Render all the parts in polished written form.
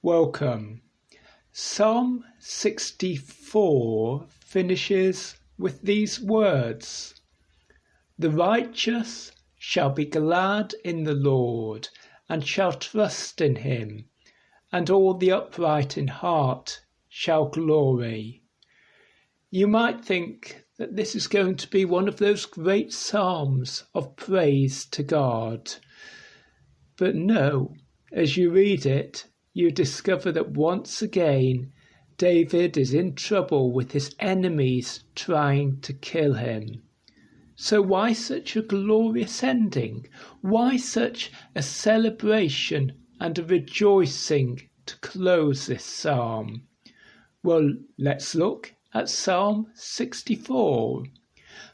Welcome. Psalm 64 finishes with these words: "The righteous shall be glad in the Lord, and shall trust in him, and all the upright in heart shall glory." You might think that this is going to be one of those great psalms of praise to God. But no, as you read it, you discover that once again David is in trouble with his enemies trying to kill him. So why such a glorious ending? Why such a celebration and a rejoicing to close this psalm? Well, let's look at Psalm 64.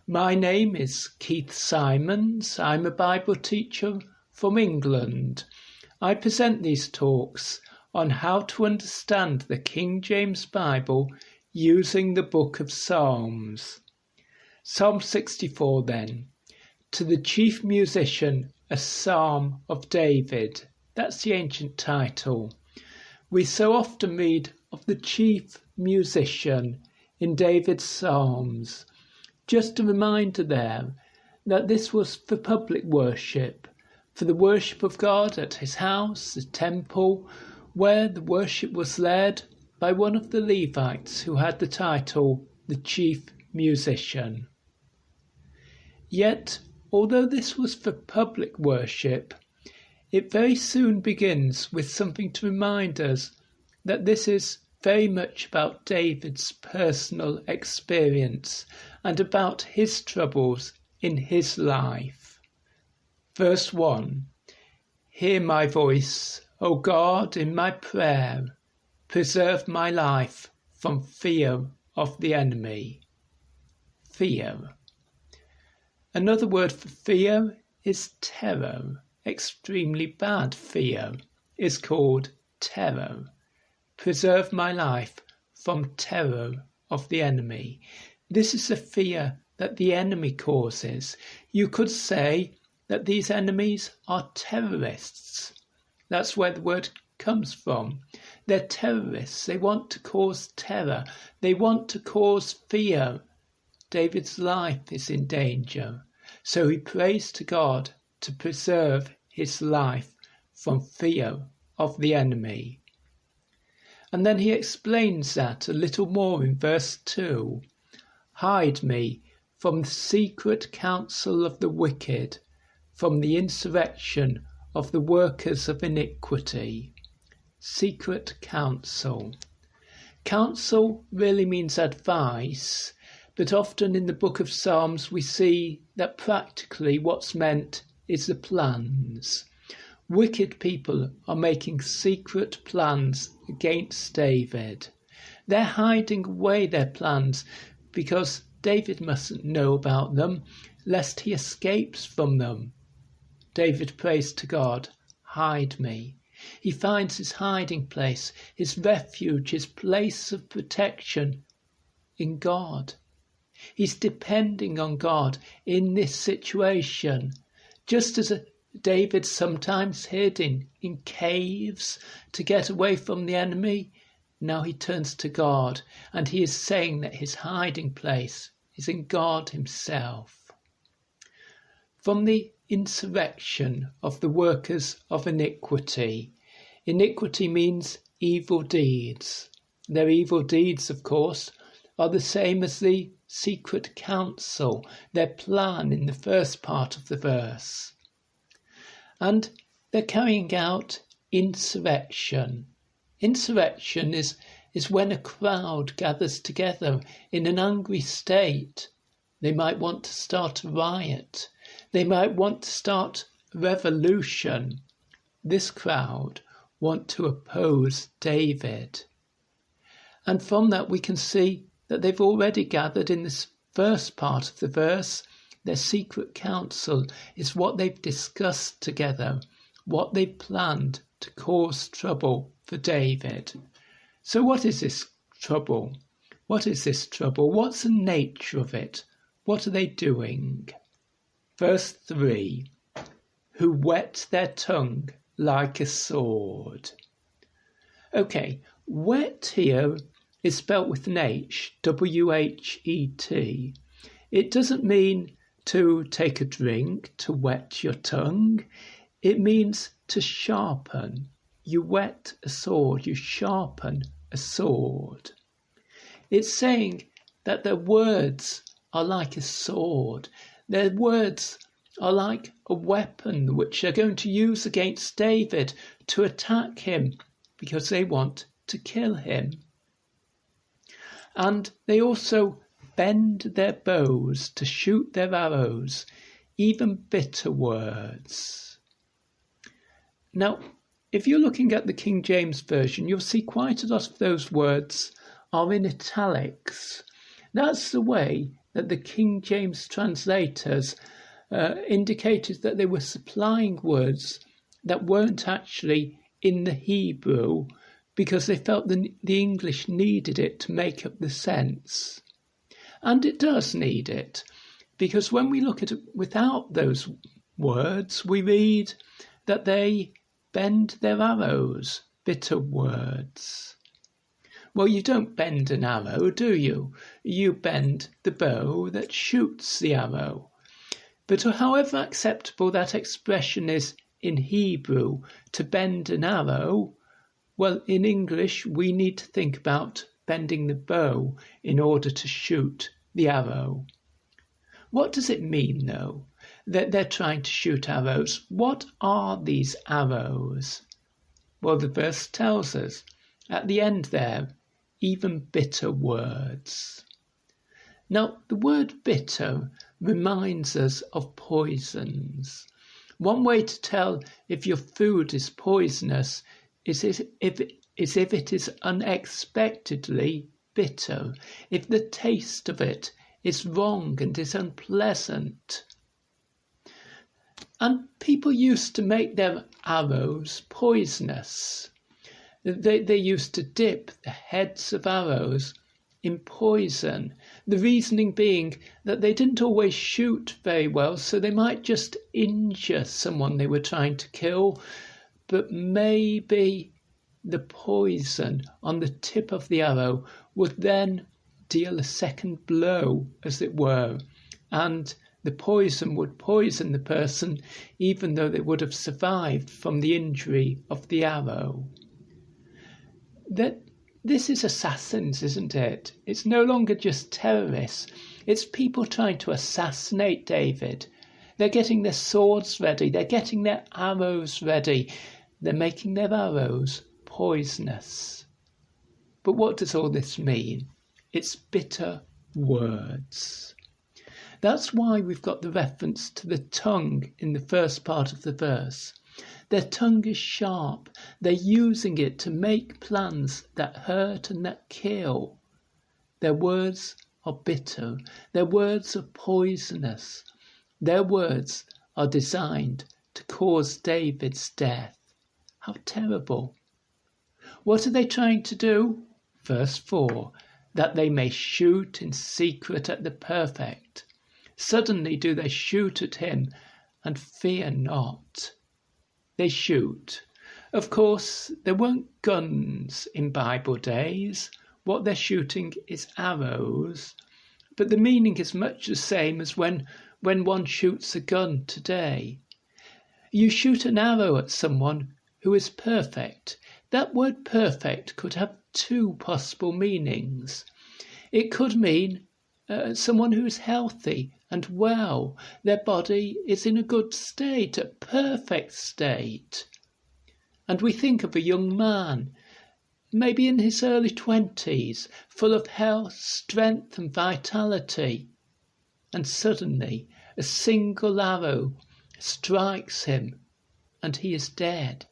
My name is Keith Simons. I'm a Bible teacher from England. I present these talks on how to understand the King James Bible using the book of Psalms. Psalm 64 then. To the chief musician, a psalm of David. That's the ancient title. We so often read of the chief musician in David's psalms. Just a reminder there that this was for public worship, for the worship of God at his house, the temple, where the worship was led by one of the Levites who had the title the chief musician. Yet, although this was for public worship, it very soon begins with something to remind us that this is very much about David's personal experience and about his troubles in his life. Verse 1. Hear my voice, O God, in my prayer. Preserve my life from fear of the enemy. Fear. Another word for fear is terror. Extremely bad fear is called terror. Preserve my life from terror of the enemy. This is the fear that the enemy causes. You could say that these enemies are terrorists. That's where the word comes from. They're terrorists. They want to cause terror. They want to cause fear. David's life is in danger. So he prays to God to preserve his life from fear of the enemy. And then he explains that a little more in verse 2. Hide me from the secret counsel of the wicked, from the insurrection of the workers of iniquity. Secret counsel. Counsel really means advice, but often in the book of Psalms we see that practically what's meant is the plans. Wicked people are making secret plans against David. They're hiding away their plans because David mustn't know about them, lest he escapes from them. David prays to God, hide me. He finds his hiding place, his refuge, his place of protection in God. He's depending on God in this situation. Just as David sometimes hid in caves to get away from the enemy, now he turns to God, and he is saying that his hiding place is in God himself. From the insurrection of the workers of iniquity. Iniquity means evil deeds. Their evil deeds, of course, are the same as the secret counsel, their plan in the first part of the verse. And they're carrying out insurrection. Insurrection is when a crowd gathers together in an angry state. They might want to start a riot. They might want to start a revolution. This crowd want to oppose David. And from that we can see that they've already gathered in this first part of the verse. Their secret counsel is what they've discussed together, what they've planned to cause trouble for David. So what is this trouble? What is this trouble? What's the nature of it? What are they doing? Verse 3, who whet their tongue like a sword. Okay, wet here is spelt with an H, W-H-E-T. It doesn't mean to take a drink, to wet your tongue. It means to sharpen. You wet a sword, you sharpen a sword. It's saying that their words are like a sword. Their words are like a weapon which they're going to use against David to attack him because they want to kill him. And they also bend their bows to shoot their arrows, even bitter words. Now, if you're looking at the King James Version, you'll see quite a lot of those words are in italics. That's the way that the King James translators indicated that they were supplying words that weren't actually in the Hebrew because they felt the English needed it to make up the sense. And it does need it, because when we look at it without those words, we read that they bend their arrows, bitter words. Well, you don't bend an arrow, do you? You bend the bow that shoots the arrow. But however acceptable that expression is in Hebrew, to bend an arrow, well, in English, we need to think about bending the bow in order to shoot the arrow. What does it mean, though, that they're trying to shoot arrows? What are these arrows? Well, the verse tells us at the end there, even bitter words. Now, the word bitter reminds us of poisons. One way to tell if your food is poisonous is if it is unexpectedly bitter, if the taste of it is wrong and is unpleasant. And people used to make their arrows poisonous. They used to dip the heads of arrows in poison, the reasoning being that they didn't always shoot very well, so they might just injure someone they were trying to kill, but maybe the poison on the tip of the arrow would then deal a second blow, as it were, and the poison would poison the person even though they would have survived from the injury of the arrow. This is assassins, isn't it? It's no longer just terrorists. It's people trying to assassinate David. They're getting their swords ready. They're getting their arrows ready. They're making their arrows poisonous. But what does all this mean? It's bitter words. That's why we've got the reference to the tongue in the first part of the verse. Their tongue is sharp. They're using it to make plans that hurt and that kill. Their words are bitter. Their words are poisonous. Their words are designed to cause David's death. How terrible. What are they trying to do? Verse 4, that they may shoot in secret at the perfect. Suddenly do they shoot at him and fear not. They shoot. Of course, there weren't guns in Bible days. What they're shooting is arrows. But the meaning is much the same as when one shoots a gun today. You shoot an arrow at someone who is perfect. That word perfect could have two possible meanings. It could mean someone who is healthy and well. Their body is in a good state, a perfect state. And we think of a young man, maybe in his early 20s, full of health, strength and vitality. And suddenly a single arrow strikes him and he is dead.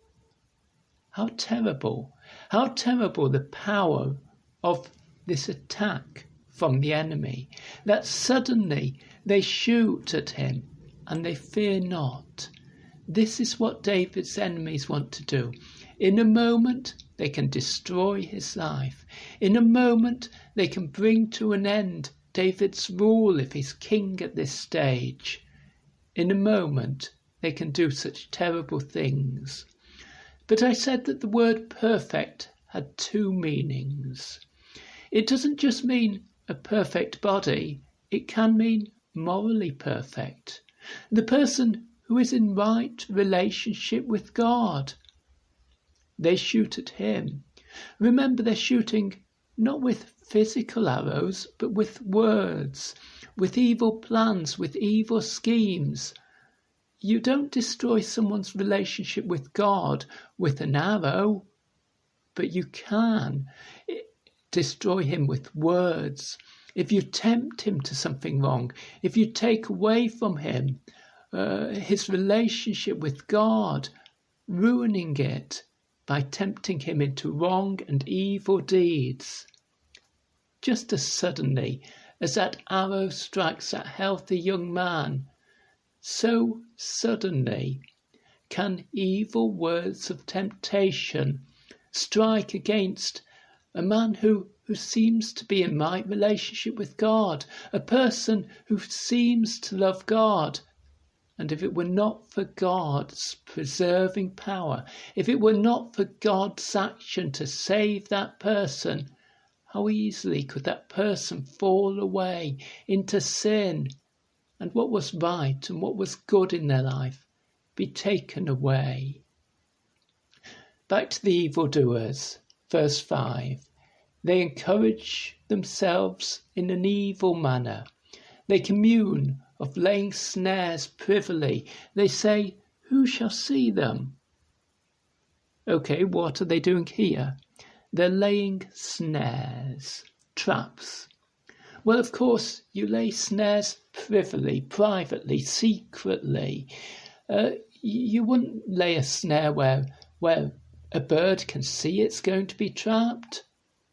How terrible the power of this attack from the enemy, that suddenly they shoot at him and they fear not. This is what David's enemies want to do. In a moment, they can destroy his life. In a moment, they can bring to an end David's rule if he's king at this stage. In a moment, they can do such terrible things. But I said that the word perfect had two meanings. It doesn't just mean a perfect body, it can mean morally perfect. The person who is in right relationship with God. They shoot at him. Remember, they're shooting not with physical arrows, but with words, with evil plans, with evil schemes. You don't destroy someone's relationship with God with an arrow, but you can destroy him with words. If you tempt him to something wrong, if you take away from him his relationship with God, ruining it by tempting him into wrong and evil deeds. Just as suddenly as that arrow strikes that healthy young man, so suddenly can evil words of temptation strike against a man who seems to be in right relationship with God, a person who seems to love God. And if it were not for God's preserving power, if it were not for God's action to save that person, how easily could that person fall away into sin, and what was right and what was good in their life be taken away. Back to the evildoers, verse 5. They encourage themselves in an evil manner. They commune of laying snares privily. They say, who shall see them? Okay, what are they doing here? They're laying snares, traps. Well, of course, you lay snares privily, privately, secretly. You wouldn't lay a snare where a bird can see it's going to be trapped.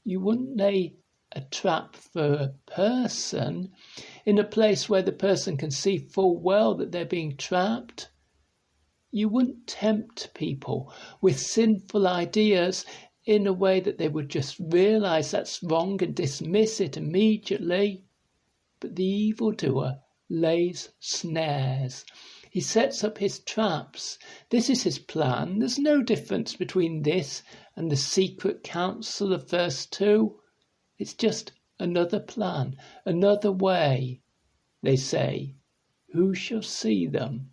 You wouldn't lay a trap for a person in a place where the person can see full well that they're being trapped. You wouldn't tempt people with sinful ideas in a way that they would just realise that's wrong and dismiss it immediately. But the evildoer lays snares. He sets up his traps. This is his plan. There's no difference between this and the secret counsel of verse 2. It's just another plan, another way. They say, who shall see them?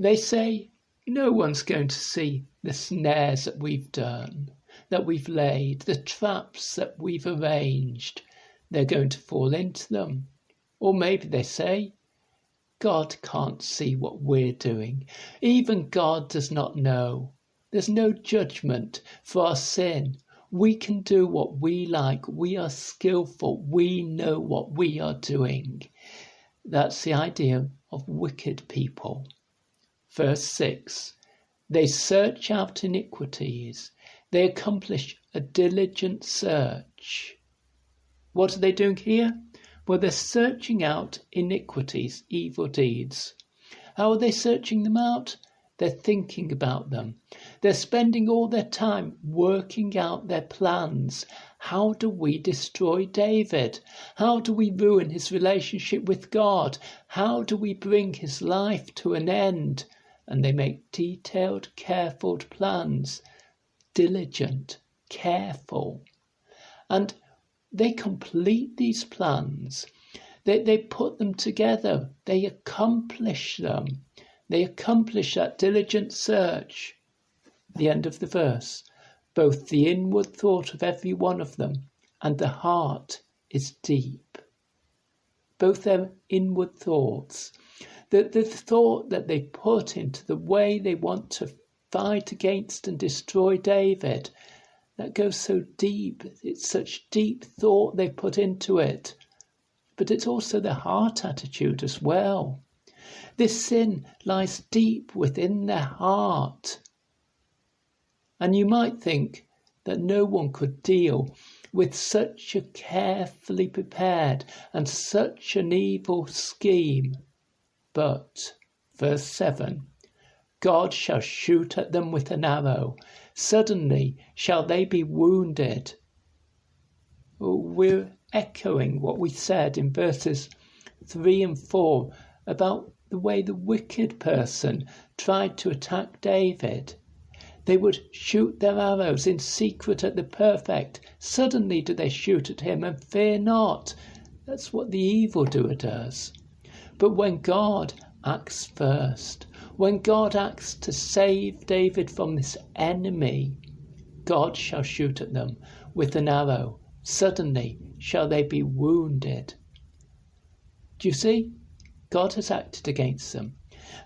They say, no one's going to see the snares that we've done, that we've laid, the traps that we've arranged. They're going to fall into them. Or maybe they say, God can't see what we're doing. Even God does not know. There's no judgment for our sin. We can do what we like. We are skillful. We know what we are doing. That's the idea of wicked people. Verse 6. They search out iniquities. They accomplish a diligent search. What are they doing here? Well, they're searching out iniquities, evil deeds. How are they searching them out? They're thinking about them. They're spending all their time working out their plans. How do we destroy David? How do we ruin his relationship with God? How do we bring his life to an end? And they make detailed, careful plans. Diligent, careful. And they complete these plans. They put them together. They accomplish them. They accomplish that diligent search. The end of the verse. Both the inward thought of every one of them and the heart is deep. Both their inward thoughts. The thought that they put into the way they want to fight against and destroy David, that goes so deep. It's such deep thought they put into it. But it's also their heart attitude as well. This sin lies deep within their heart. And you might think that no one could deal with such a carefully prepared and such an evil scheme. But, verse 7, God shall shoot at them with an arrow. Suddenly shall they be wounded. We're echoing what we said in verses 3 and 4 about the way the wicked person tried to attack David. They would shoot their arrows in secret at the perfect. Suddenly do they shoot at him and fear not. That's what the evildoer does. But when God acts first, when God acts to save David from this enemy, God shall shoot at them with an arrow. Suddenly shall they be wounded. Do you see? God has acted against them.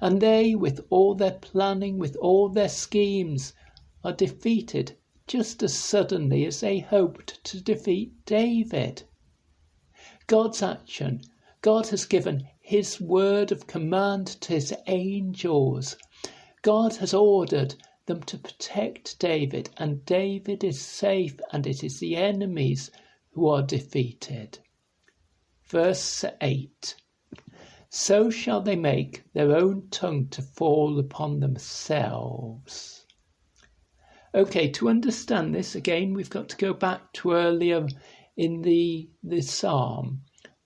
And they, with all their planning, with all their schemes, are defeated just as suddenly as they hoped to defeat David. God's action. God has given his word of command to his angels. God has ordered them to protect David, and David is safe, and it is the enemies who are defeated. Verse 8. So shall they make their own tongue to fall upon themselves. Okay, to understand this, again, we've got to go back to earlier in the psalm.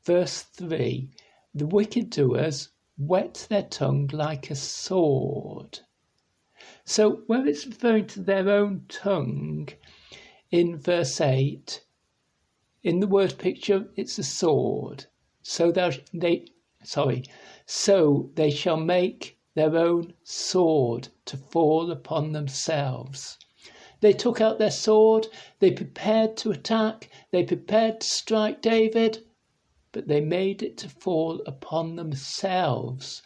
Verse 3, the wicked doers whet their tongue like a sword. So where it's referring to their own tongue, in verse 8, in the word picture, it's a sword. So they shall make their own sword to fall upon themselves. They took out their sword, they prepared to attack, they prepared to strike David, but they made it to fall upon themselves.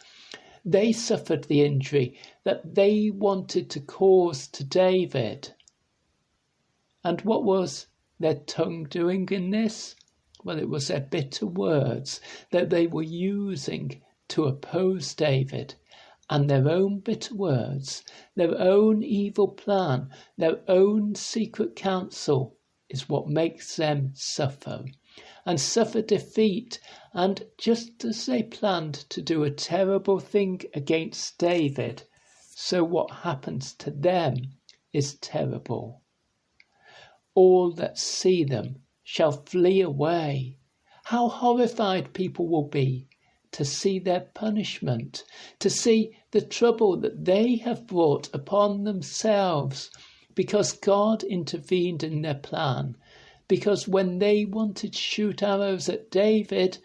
They suffered the injury that they wanted to cause to David. And what was their tongue doing in this? Well, it was their bitter words that they were using to oppose David, and their own bitter words, their own evil plan, their own secret counsel is what makes them suffer defeat. And just as they planned to do a terrible thing against David, so what happens to them is terrible. All that see them shall flee away. How horrified people will be to see their punishment, to see the trouble that they have brought upon themselves, because God intervened in their plan. Because when they wanted to shoot arrows at David,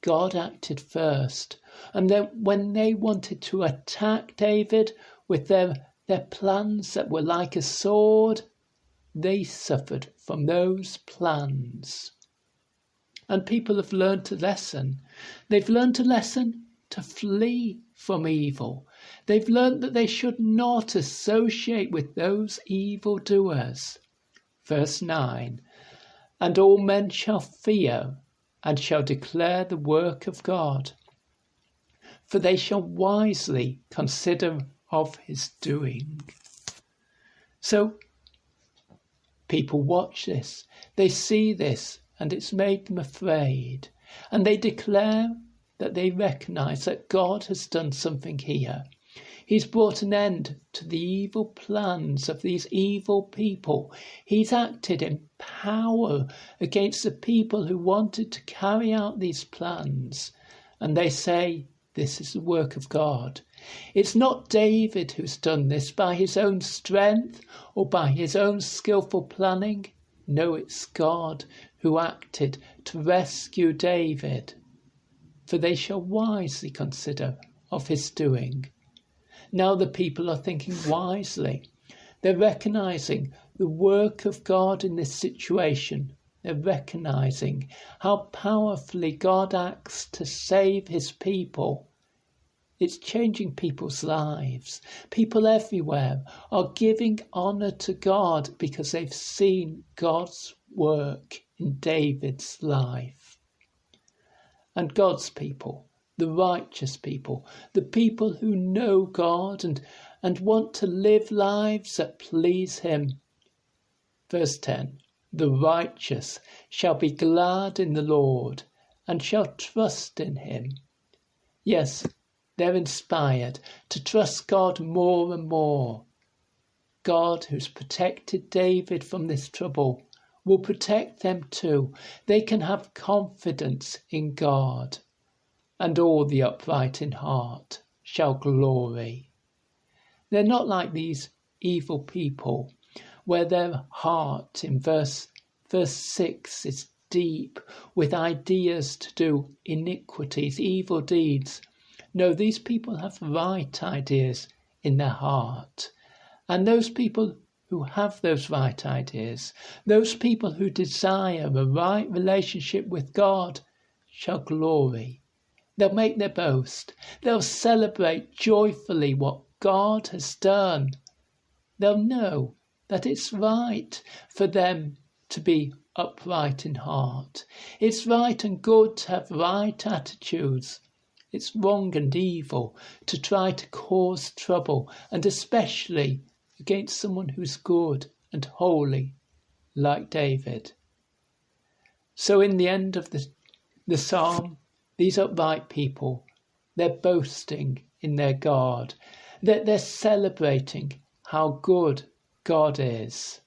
God acted first. And then when they wanted to attack David with their plans that were like a sword, they suffered from those plans. And people have learned a lesson. They've learned a lesson to flee from evil. They've learned that they should not associate with those evildoers. Verse 9. And all men shall fear and shall declare the work of God, for they shall wisely consider of his doing. So people watch this, they see this, and it's made them afraid. And they declare that they recognise that God has done something here. He's brought an end to the evil plans of these evil people. He's acted in power against the people who wanted to carry out these plans. And they say, this is the work of God. It's not David who's done this by his own strength or by his own skillful planning. No, it's God who acted to rescue David. For they shall wisely consider of his doing. Now the people are thinking wisely. They're recognising the work of God in this situation. They're recognising how powerfully God acts to save his people. It's changing people's lives. People everywhere are giving honour to God because they've seen God's work in David's life. And God's people, the righteous people, the people who know God and want to live lives that please him. Verse 10, the righteous shall be glad in the Lord and shall trust in him. Yes, they're inspired to trust God more and more. God, who's protected David from this trouble, will protect them too. They can have confidence in God. And all the upright in heart shall glory. They're not like these evil people, where their heart in verse 6 is deep with ideas to do iniquities, evil deeds. No, these people have right ideas in their heart. And those people who have those right ideas, those people who desire a right relationship with God, shall glory. They'll make their boast. They'll celebrate joyfully what God has done. They'll know that it's right for them to be upright in heart. It's right and good to have right attitudes. It's wrong and evil to try to cause trouble, and especially against someone who's good and holy, like David. So in the end of the psalm, these upright people, they're boasting in their God, that they're celebrating how good God is.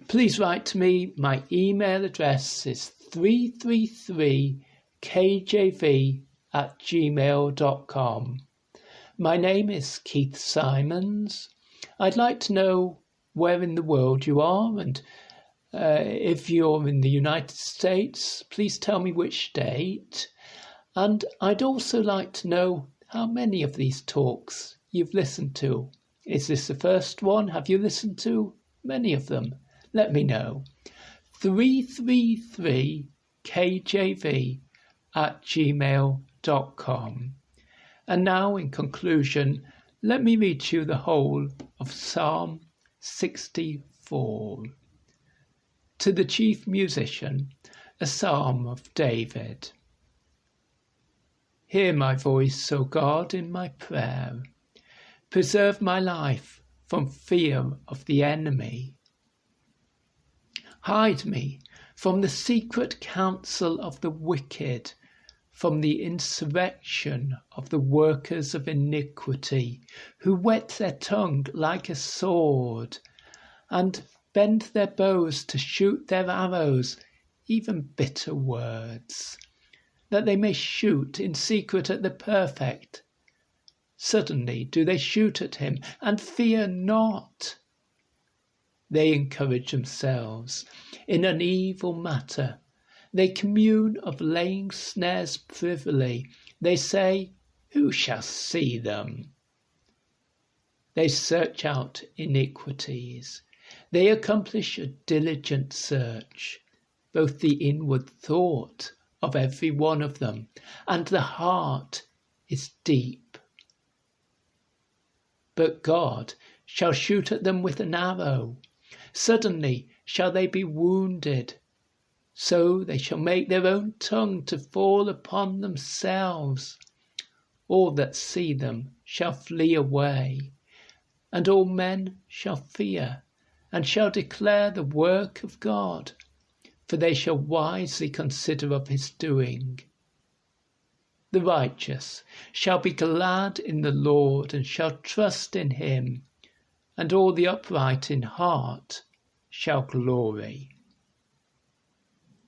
Please write to me. My email address is 333kjv@gmail.com. My name is Keith Simons. I'd like to know where in the world you are, and if you're in the United States, please tell me which state. And I'd also like to know how many of these talks you've listened to. Is this the first one? Have you listened to many of them? Let me know. 333kjv@gmail.com. And now, in conclusion, let me read to you the whole of Psalm 64. To the chief musician, a psalm of David. Hear my voice, O God, in my prayer. Preserve my life from fear of the enemy. Hide me from the secret counsel of the wicked, from the insurrection of the workers of iniquity, who whet their tongue like a sword, and bend their bows to shoot their arrows, even bitter words, that they may shoot in secret at the perfect. Suddenly do they shoot at him, and fear not. They encourage themselves in an evil matter. They commune of laying snares privily. They say, who shall see them? They search out iniquities. They accomplish a diligent search, both the inward thought of every one of them, and the heart is deep. But God shall shoot at them with an arrow. Suddenly shall they be wounded. So they shall make their own tongue to fall upon themselves. All that see them shall flee away, and all men shall fear, and shall declare the work of God, for they shall wisely consider of his doing. The righteous shall be glad in the Lord, and shall trust in him, and all the upright in heart shall glory.